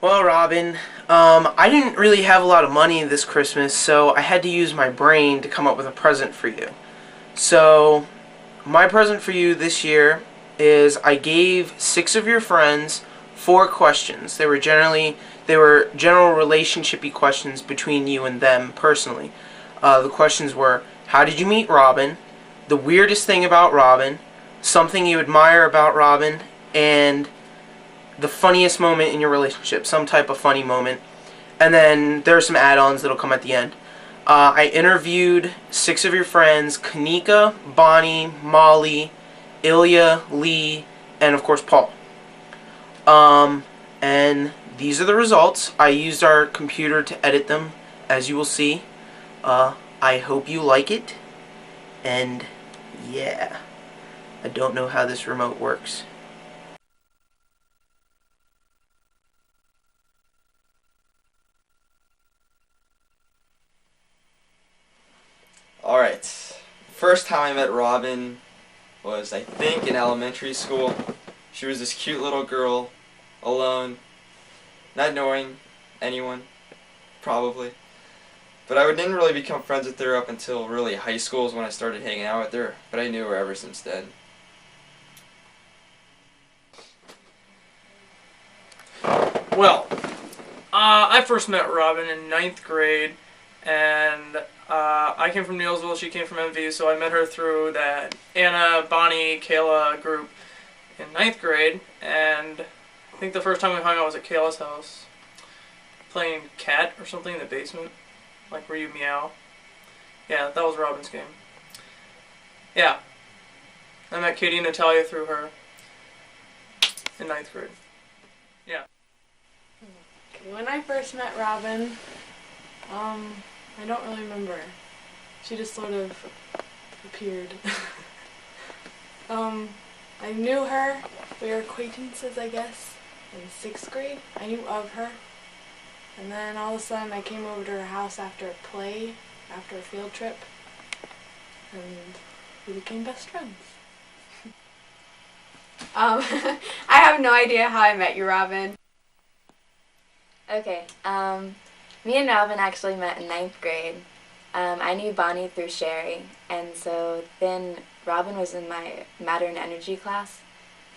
Well, Robin, I didn't really have a lot of money this Christmas, so I had to use my brain to come up with a present for you. So, my present for you this year is I gave 6 of your friends 4 questions. They were general relationshipy questions between you and them personally. The questions were: how did you meet Robin? The weirdest thing about Robin, something you admire about Robin, and the funniest moment in your relationship, some type of funny moment. And then there are some add-ons that'll come at the end. I interviewed 6 of your friends: Kanika, Bonnie, Molly, Ilya, Lee, and of course Paul. And these are the results. I used our computer to edit them, as you will see. I hope you like it. And yeah, I don't know how this remote works. Alright, first time I met Robin was, I think, in elementary school. She was this cute little girl, alone, not knowing anyone, probably. But I didn't really become friends with her up until really high school is when I started hanging out with her, but I knew her ever since then. Well, I first met Robin in 9th grade, and I came from Neilsville, she came from MV, so I met her through that Anna, Bonnie, Kayla group in 9th grade, and I think the first time we hung out was at Kayla's house, playing cat or something in the basement, like where you meow. Yeah, that was Robin's game. Yeah, I met Katie and Natalia through her in 9th grade. Yeah. When I first met Robin, I don't really remember. She just sort of appeared. I knew her. We were acquaintances, I guess, in 6th grade. I knew of her. And then all of a sudden I came over to her house after a play, after a field trip, and we became best friends. I have no idea how I met you, Robin. Okay, me and Robin actually met in 9th grade. I knew Bonnie through Sherry, and so then Robin was in my Matter and Energy class,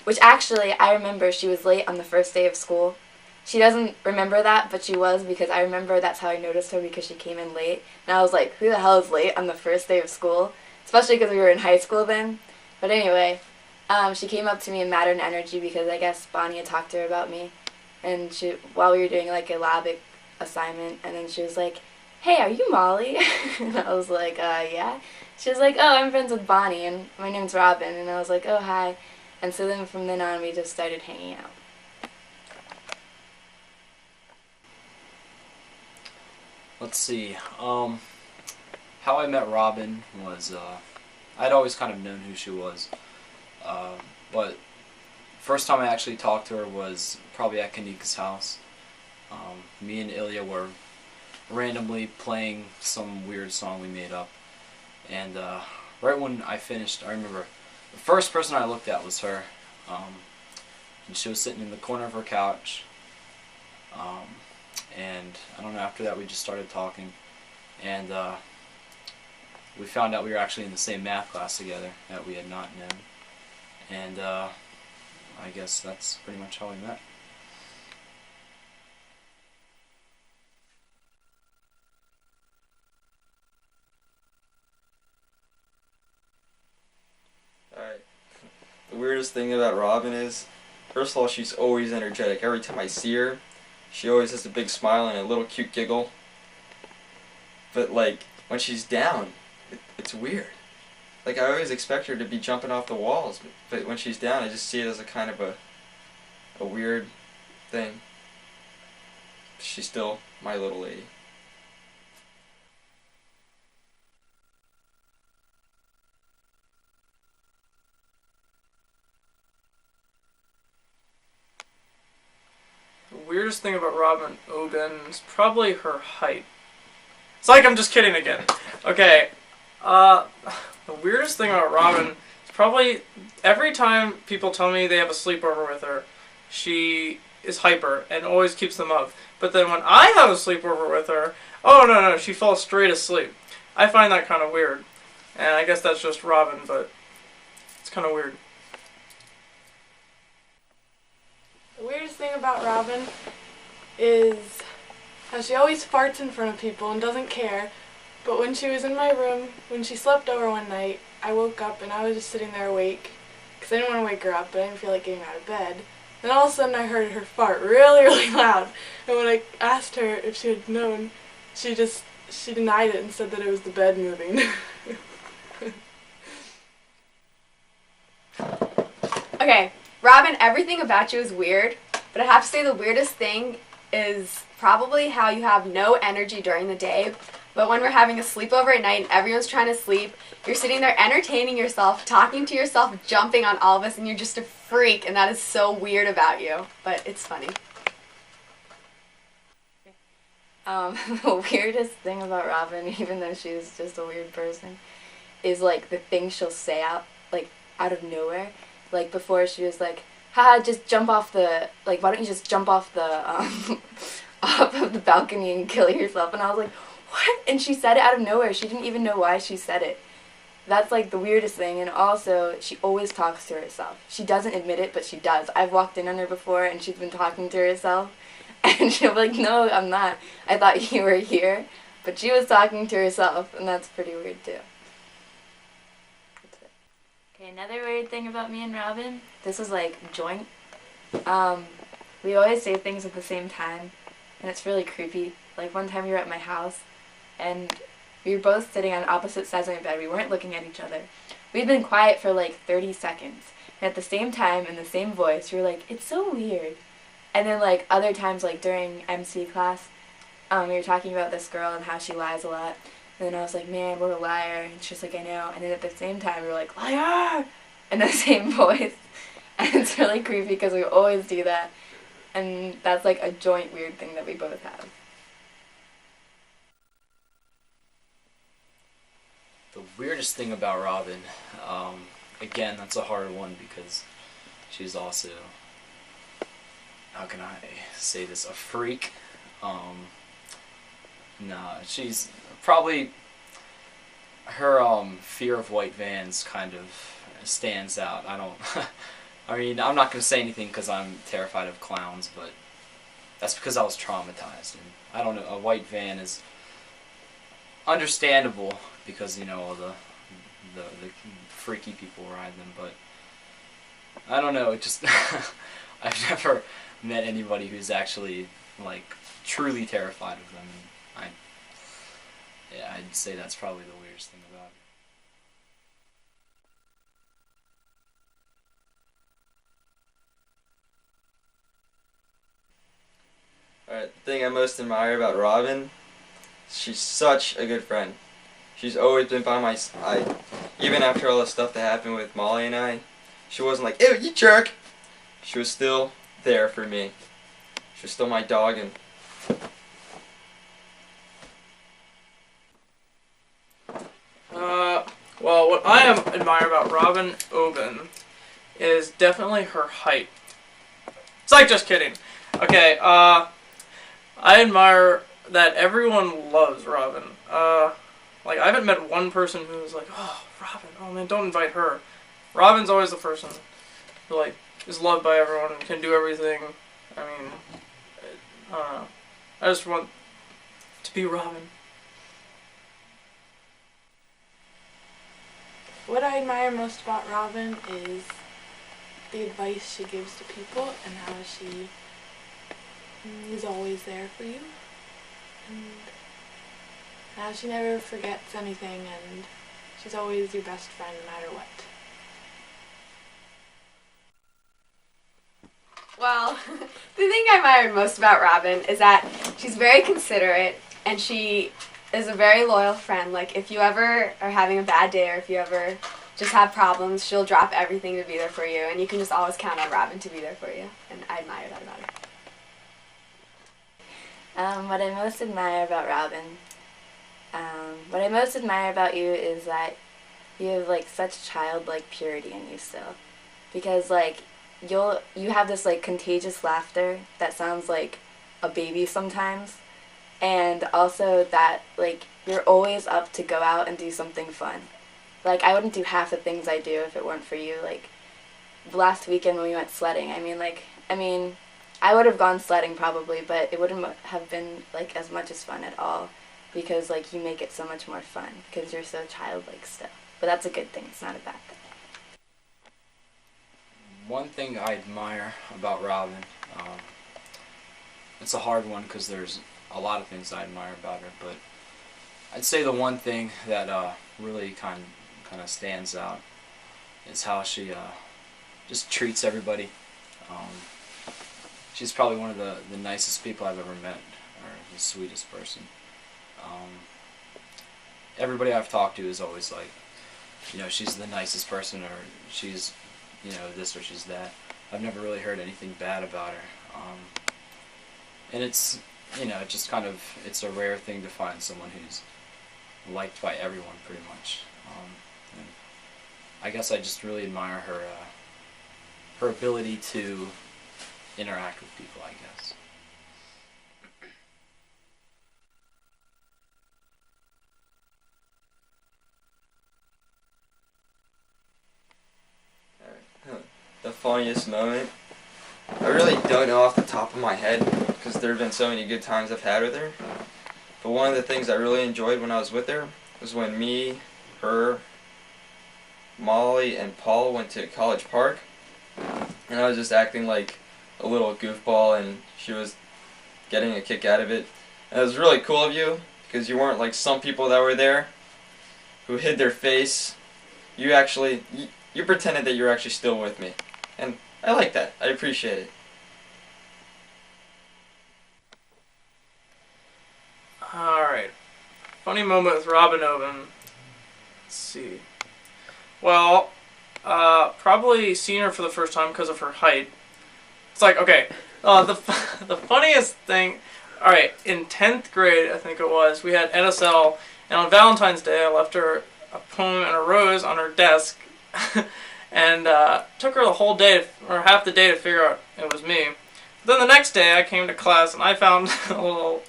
which actually I remember she was late on the first day of school. She doesn't remember that, but she was, because I remember that's how I noticed her, because she came in late. And I was like, who the hell is late on the first day of school? Especially because we were in high school then. But anyway, she came up to me in Matter and Energy because I guess Bonnie had talked to her about me. And while we were doing like a lab assignment, and then she was like, hey, are you Molly? And I was like, yeah. She was like, oh, I'm friends with Bonnie, and my name's Robin. And I was like, oh, hi. And so then from then on, we just started hanging out. Let's see. How I met Robin was, I'd always kind of known who she was. But first time I actually talked to her was probably at Kanika's house. Me and Ilya were randomly playing some weird song we made up. And right when I finished, I remember the first person I looked at was her. And she was sitting in the corner of her couch. And I don't know, after that we just started talking, and we found out we were actually in the same math class together that we had not known, and I guess that's pretty much how we met. Alright, the weirdest thing about Robin is, first of all, she's always energetic. Every time I see her, she always has a big smile and a little cute giggle. But like, when she's down, it's weird. Like, I always expect her to be jumping off the walls, but when she's down, I just see it as a kind of a weird thing. She's still my little lady. The weirdest thing about Robin Oben is probably her height. It's like I'm just kidding again. Okay, the weirdest thing about Robin is probably every time people tell me they have a sleepover with her, she is hyper and always keeps them up. But then when I have a sleepover with her, oh no, she falls straight asleep. I find that kind of weird. And I guess that's just Robin, but it's kind of weird. The weirdest thing about Robin is how she always farts in front of people and doesn't care. But when she was in my room, when she slept over one night, I woke up and I was just sitting there awake because I didn't want to wake her up, but I didn't feel like getting out of bed. Then all of a sudden I heard her fart really, really loud. And when I asked her if she had known, she denied it and said that it was the bed moving. Okay, Robin, everything about you is weird, but I have to say the weirdest thing is probably how you have no energy during the day, but when we're having a sleepover at night and everyone's trying to sleep, you're sitting there entertaining yourself, talking to yourself, jumping on all of us, and you're just a freak, and that is so weird about you, but it's funny. The weirdest thing about Robin, even though she's just a weird person, is like the things she'll say out of nowhere. Like before she was like, haha, just jump off the, like, why don't you just jump off the, off of the balcony and kill yourself? And I was like, what? And she said it out of nowhere. She didn't even know why she said it. That's like the weirdest thing. And also, she always talks to herself. She doesn't admit it, but she does. I've walked in on her before and she's been talking to herself. And she'll be like, no, I'm not. I thought you were here. But she was talking to herself, and that's pretty weird too. Okay, another weird thing about me and Robin, this is like joint. We always say things at the same time, and it's really creepy. Like one time we were at my house, and we were both sitting on opposite sides of my bed. We weren't looking at each other. We'd been quiet for like 30 seconds. And at the same time, in the same voice, we were like, it's so weird. And then like other times, like during MC class, we were talking about this girl and how she lies a lot. And then I was like, man, what a liar. And she's like, I know. And then at the same time, we were like, liar! In the same voice. And it's really creepy because we always do that. And that's like a joint weird thing that we both have. The weirdest thing about Robin, again, that's a hard one because she's also, how can I say this, a freak. Nah, she's probably, her fear of white vans kind of stands out. I mean, I'm not going to say anything because I'm terrified of clowns, but that's because I was traumatized. And I don't know, a white van is understandable because, you know, all the freaky people ride them, but I don't know, it just, I've never met anybody who's actually, like, truly terrified of them. And I'd say that's probably the weirdest thing about it. Alright, the thing I most admire about Robin, she's such a good friend. She's always been by my side. Even after all the stuff that happened with Molly and I, she wasn't like, ew, you jerk! She was still there for me. She was still my dog, and Well, what I admire about Robin Oben is definitely her height. Psych, just kidding. Okay, I admire that everyone loves Robin. Like, I haven't met one person who's like, oh, Robin, oh man, don't invite her. Robin's always the person who, like, is loved by everyone and can do everything. I mean, I don't know. I just want to be Robin. What I admire most about Robin is the advice she gives to people and how she is always there for you. And how she never forgets anything, and she's always your best friend no matter what. Well, the thing I admire most about Robin is that she's very considerate and she is a very loyal friend. Like, if you ever are having a bad day or if you ever just have problems, she'll drop everything to be there for you, and you can just always count on Robin to be there for you, and I admire that about her. What I most admire about Robin, what I most admire about you is that you have like such childlike purity in you still, because like you have this like contagious laughter that sounds like a baby sometimes, and also that like you're always up to go out and do something fun. Like I wouldn't do half the things I do if it weren't for you. Like last weekend when we went sledding, I mean I would have gone sledding probably, but it wouldn't have been like as much as fun at all, because like you make it so much more fun because you're so childlike still. But that's a good thing. It's not a bad thing. One thing I admire about Robin, it's a hard one because there's a lot of things I admire about her, but I'd say the one thing that really kind of stands out is how she just treats everybody. She's probably one of the nicest people I've ever met, or the sweetest person. Everybody I've talked to is always like, you know, she's the nicest person, or she's, you know, this or she's that. I've never really heard anything bad about her. And it's, you know, just kind of, it's a rare thing to find someone who's liked by everyone pretty much. And I guess I just really admire her, her ability to interact with people, I guess. The funniest moment, I really don't know off the top of my head because there have been so many good times I've had with her. But one of the things I really enjoyed when I was with her was when me, her, Molly, and Paul went to College Park, and I was just acting like a little goofball, and she was getting a kick out of it. And it was really cool of you because you weren't like some people that were there who hid their face. You actually, you pretended that you were actually still with me. And I like that. I appreciate it. Alright. Funny moment with Robin Oven. Let's see. Well, probably seeing her for the first time because of her height. It's like, okay, the funniest thing, alright, in 10th grade, I think it was, we had NSL, and on Valentine's Day, I left her a poem and a rose on her desk, and took her the whole day, or half the day to figure out it was me. Then the next day, I came to class, and I found a little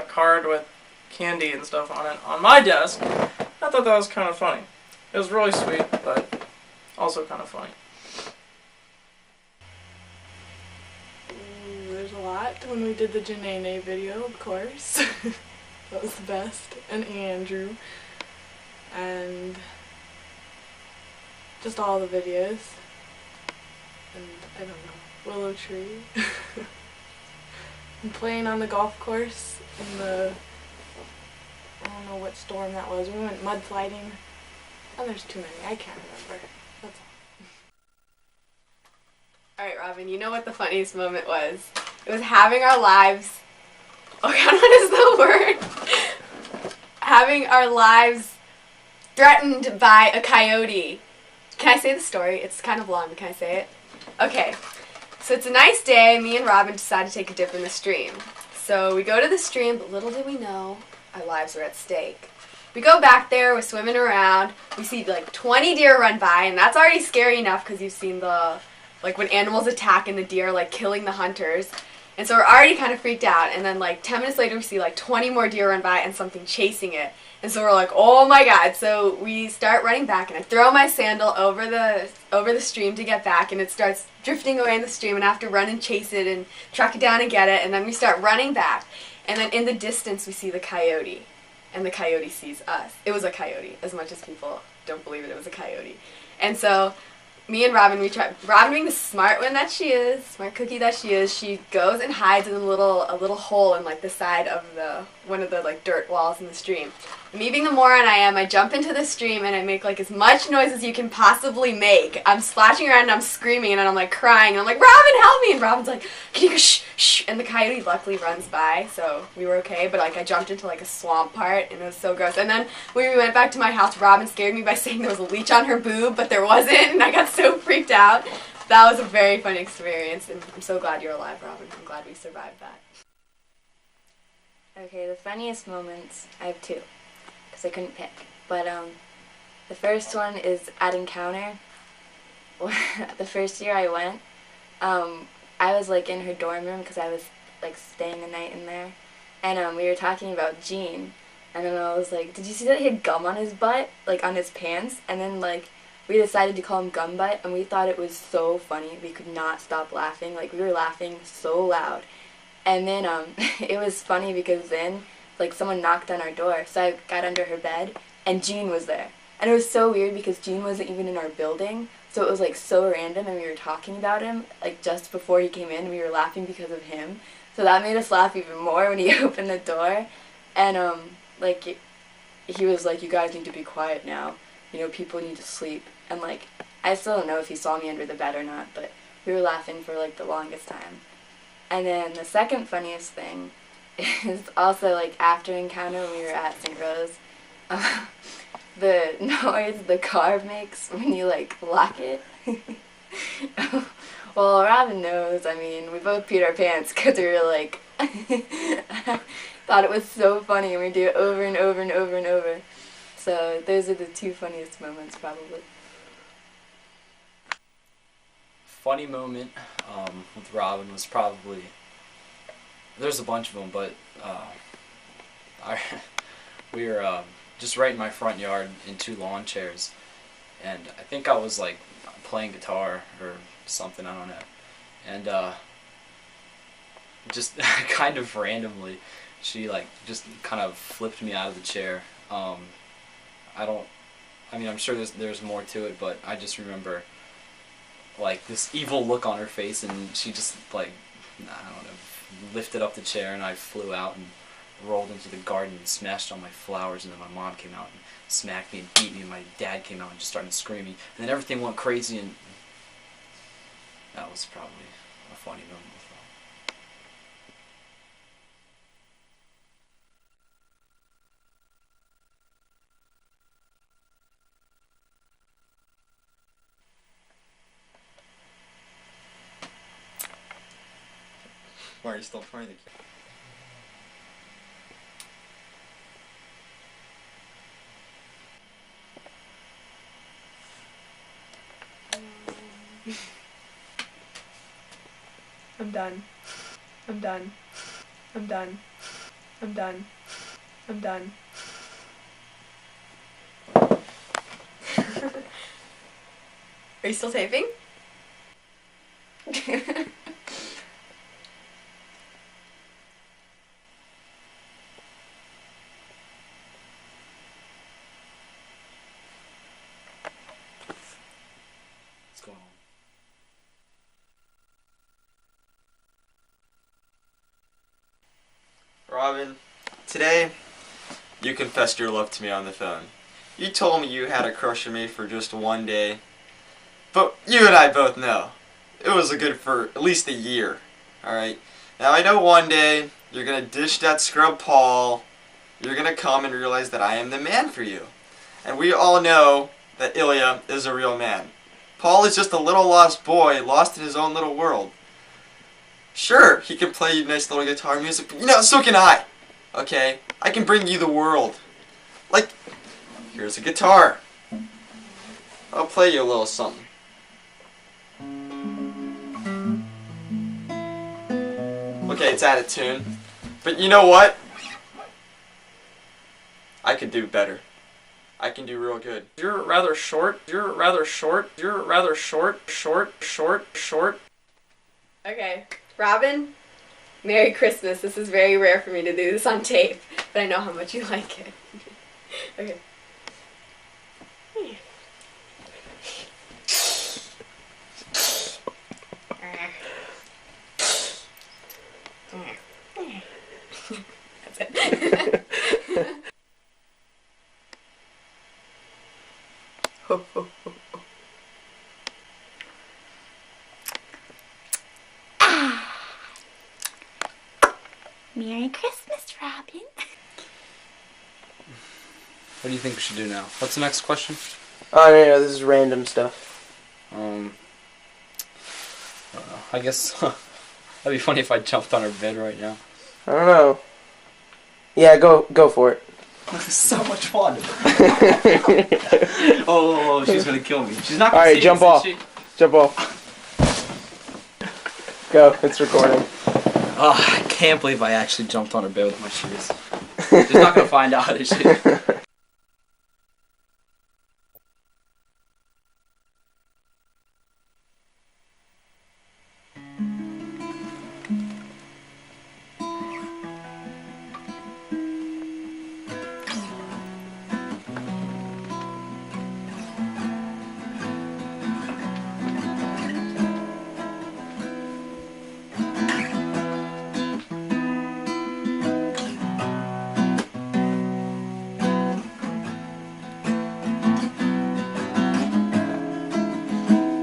card with candy and stuff on it on my desk. I thought that was kind of funny. It was really sweet, but also kind of funny. There's a lot. When we did the Janae video, of course. That was the best. And Andrew. And just all the videos. And I don't know, Willow Tree. And playing on the golf course in the, I don't know what storm that was. We went mudsliding. Oh, there's too many. I can't remember. That's all. Alright, Robin, you know what the funniest moment was? It was having our lives... Oh god, what is the word? Having our lives threatened by a coyote. Can I say the story? It's kind of long, but can I say it? Okay. So it's a nice day. Me and Robin decide to take a dip in the stream. So we go to the stream, but little did we know, our lives were at stake. We go back there, we're swimming around, we see like 20 deer run by, and that's already scary enough because you've seen the, like when animals attack and the deer like killing the hunters. And so we're already kind of freaked out, and then like 10 minutes later we see like 20 more deer run by and something chasing it. And so we're like, oh my god. So we start running back, and I throw my sandal over the stream to get back, and it starts drifting away in the stream, and I have to run and chase it and track it down and get it, and then we start running back. And then in the distance we see the coyote, and the coyote sees us. It was a coyote, as much as people don't believe it, it was a coyote. And so me and Robin, Robin being the smart one that she is, smart cookie that she is, she goes and hides in a little hole in like the side of one of the like dirt walls in the stream. Me being the moron I am, I jump into the stream and I make like as much noise as you can possibly make. I'm splashing around and I'm screaming and I'm like crying and I'm like, Robin, help me! And Robin's like, can you go shh, shh? And the coyote luckily runs by, so we were okay, but like I jumped into like a swamp part and it was so gross. And then when we went back to my house, Robin scared me by saying there was a leech on her boob, but there wasn't, and I got so freaked out. That was a very fun experience, and I'm so glad you're alive, Robin. I'm glad we survived that. Okay, the funniest moments, I have two, because I couldn't pick. But the first one is at Encounter. The first year I went, I was like in her dorm room because I was like staying a night in there, and we were talking about Gene, and then I was like, did you see that he had gum on his butt, like on his pants? And then like we decided to call him Gum Butt, and we thought it was so funny. We could not stop laughing. Like we were laughing so loud, and then it was funny because then like someone knocked on our door, so I got under her bed, and Gene was there. And it was so weird because Gene wasn't even in our building, so it was like so random, and we were talking about him like just before he came in, and we were laughing because of him. So that made us laugh even more when he opened the door, and like he was like, "You guys need to be quiet now. You know, people need to sleep." And like I still don't know if he saw me under the bed or not, but we were laughing for like the longest time. And then the second funniest thing is also like after Encounter when we were at St. Rose. The noise the car makes when you like lock it. Well, Robin knows. I mean, we both peed our pants because we were like thought it was so funny, and we do it over and over and over and over. So those are the two funniest moments probably. Funny moment with Robin was probably, there's a bunch of them, but we were just right in my front yard in 2 lawn chairs, and I think I was like playing guitar or something, I don't know, and just kind of randomly she like just kind of flipped me out of the chair. I mean, I'm sure there's more to it, but I just remember like this evil look on her face, and she just like, I don't know, lifted up the chair, and I flew out and rolled into the garden and smashed on my flowers, and then my mom came out and smacked me and beat me, and my dad came out and just started screaming, and then everything went crazy, and that was probably a funny moment as well. Why are you still trying to? I'm done. I'm done. I'm done. I'm done. I'm done. Are you still taping? What's going on? Robin, today you confessed your love to me on the phone. You told me you had a crush on me for just one day, but you and I both know it was good for at least a year. Alright? Now I know one day you're gonna dish that scrub Paul, you're gonna come and realize that I am the man for you. And we all know that Ilya is a real man. Paul is just a little lost boy, lost in his own little world. Sure, he can play you nice little guitar music, but you know, so can I. Okay? I can bring you the world. Like, here's a guitar. I'll play you a little something. Okay, it's out of tune. But you know what? I could do better. I can do real good. You're rather short. You're rather short. You're rather short. Okay. Robin, Merry Christmas. This is very rare for me to do this on tape, but I know how much you like it. Okay. That's it. Merry Christmas, Robin. What do you think we should do now? What's the next question? Oh, no, this is random stuff. I guess that'd be funny if I jumped on her bed right now. I don't know. Yeah, go for it. This is so much fun. Oh, she's gonna kill me. She's not gonna Alright, see jump this, off. is she? Jump off. Go, it's recording. Oh, I can't believe I actually jumped on her bed with my shoes. She's not gonna find out, is she?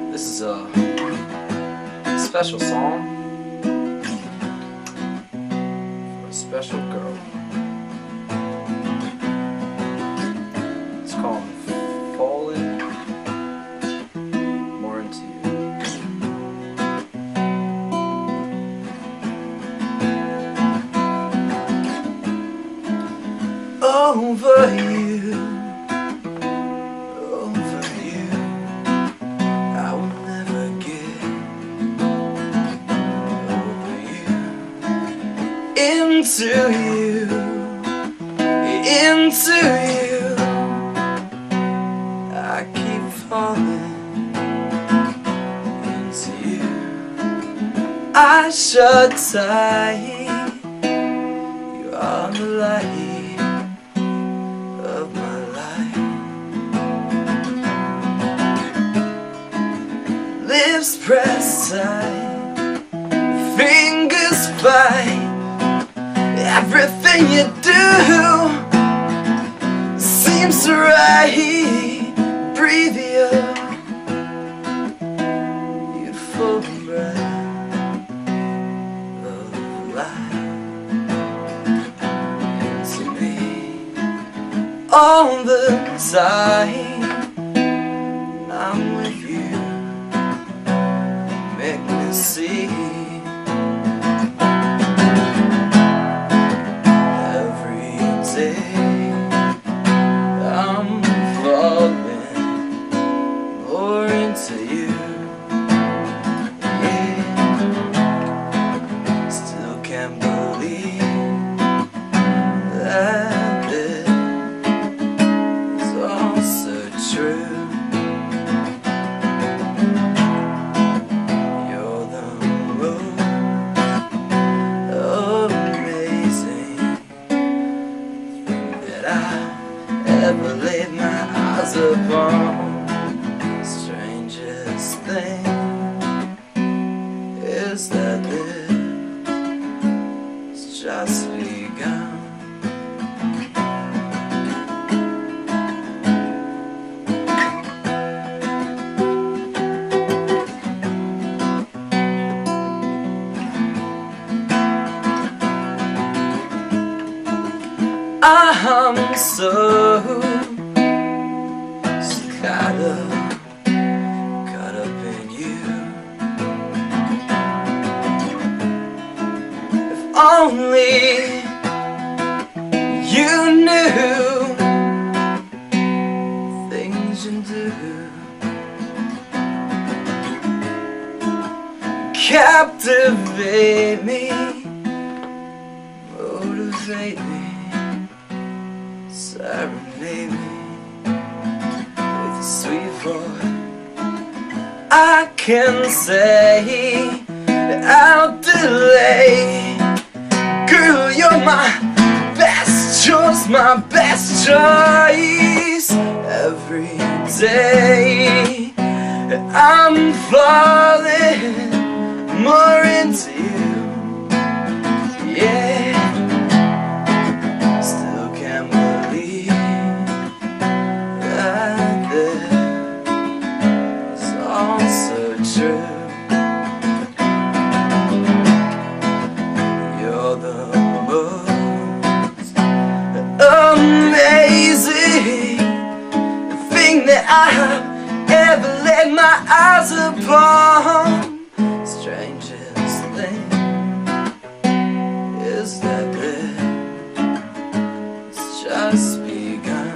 This is a special song for a special girl. It's called Falling More Into You. Over you, over you, I will never get over you. Into you, into you, I keep falling into you. I shut tight, you are the light of my life. Lips pressed tight, fingers fight. Everything you do seems right. Breathe you, beautiful breath of life into me all the time. I'm with you, make me see. Every day I'm falling more into you. Yeah, still can't believe that this is all so true. You're the most amazing that I ever laid my eyes upon. Strangest thing is that it's just begun. I'm so caught up in you. If only you knew things you do. Captivate me, motivate me, serenade me with a sweet voice. I can say I'll delay. Girl, you're my best choice, my best choice. Every day I'm falling more into you. Yeah, still can't believe that this is all so true. You're the most amazing thing that I've ever laid my eyes upon. Strangest thing is that it's just begun.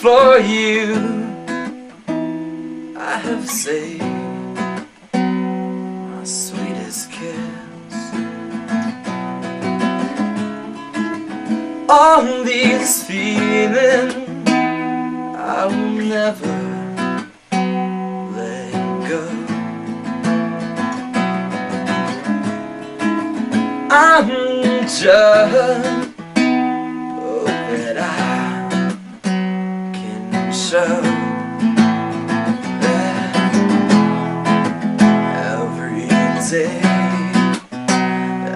for you I have saved my sweetest kiss. All these feelings I will never let go. I'm just hope that I can show that every day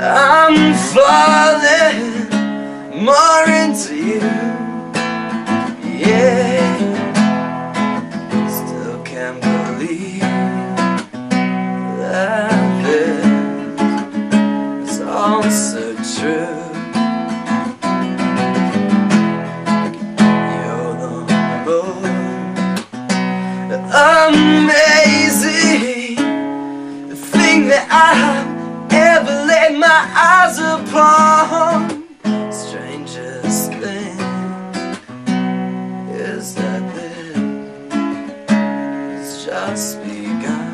I'm falling more into you. Yeah, still can't believe that this is all so true. You're the most amazing thing that I've ever laid my eyes upon. Strangest thing is that this has just begun.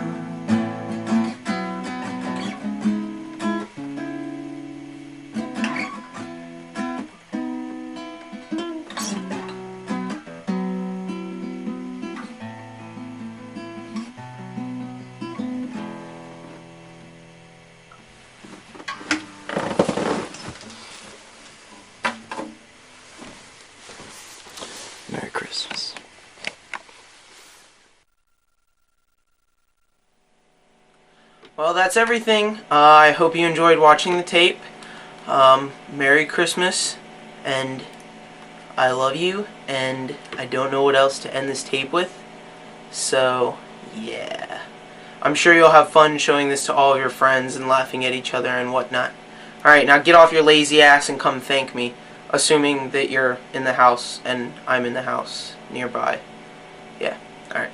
Merry Christmas. Well, that's everything. I hope you enjoyed watching the tape. Merry Christmas, and I love you, and I don't know what else to end this tape with. So, yeah. I'm sure you'll have fun showing this to all of your friends and laughing at each other and whatnot. Alright, now get off your lazy ass and come thank me, assuming that you're in the house and I'm in the house nearby. Yeah, alright.